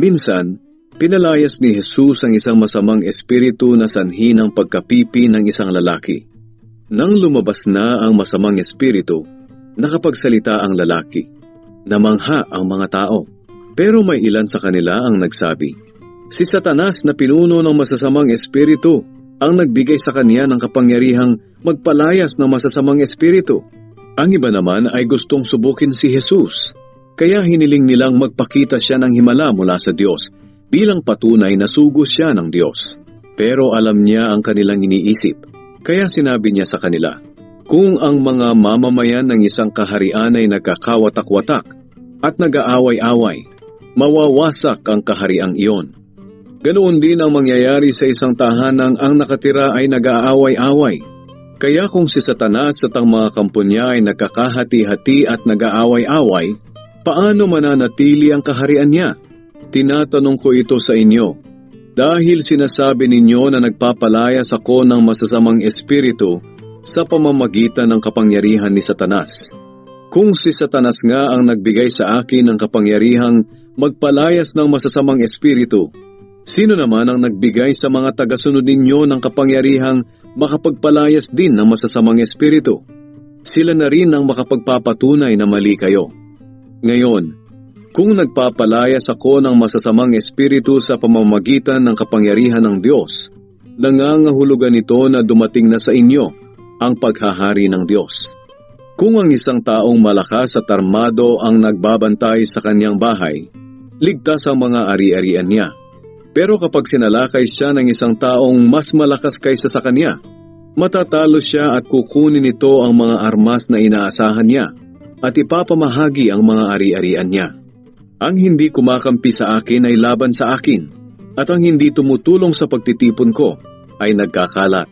Minsan, pinalayas ni Jesus ang isang masamang espiritu na sanhi ng pagkapipi ng isang lalaki. Nang lumabas na ang masamang espiritu, nakapagsalita ang lalaki. Namangha ang mga tao, pero may ilan sa kanila ang nagsabi, "Si Satanas na pinuno ng masasamang espiritu ang nagbigay sa kanya ng kapangyarihang magpalayas ng masasamang espiritu." Ang iba naman ay gustong subukin si Jesus, kaya hiniling nilang magpakita siya ng himala mula sa Diyos bilang patunay na sugos siya ng Diyos. Pero alam niya ang kanilang iniisip, kaya sinabi niya sa kanila, "Kung ang mga mamamayan ng isang kaharian ay nagkakawatak-watak at nag-aaway-away, mawawasak ang kahariang iyon. Ganoon din ang mangyayari sa isang tahanang ang nakatira ay nag-aaway-away. Kaya kung si Satanas at ang mga kampo niya ay nagkakahati-hati at nag-aaway-away, paano mananatili ang kaharian niya? Tinatanong ko ito sa inyo, dahil sinasabi ninyo na nagpapalayas ako ng masasamang espiritu sa pamamagitan ng kapangyarihan ni Satanas. Kung si Satanas nga ang nagbigay sa akin ng kapangyarihang magpalayas ng masasamang espiritu, sino naman ang nagbigay sa mga tagasunod ninyo ng kapangyarihang makapagpalayas din ng masasamang espiritu? Sila na rin ang makapagpapatunay na mali kayo. Ngayon, kung nagpapalayas ako ng masasamang espiritu sa pamamagitan ng kapangyarihan ng Diyos, nangangahulugan ito na dumating na sa inyo ang paghahari ng Diyos. Kung ang isang taong malakas at armado ang nagbabantay sa kanyang bahay, ligtas ang mga ari-arian niya. Pero kapag sinalakay siya ng isang taong mas malakas kaysa sa kanya, matatalo siya at kukunin nito ang mga armas na inaasahan niya at ipapamahagi ang mga ari-arian niya. Ang hindi kumakampi sa akin ay laban sa akin, at ang hindi tumutulong sa pagtitipon ko ay nagkakalat.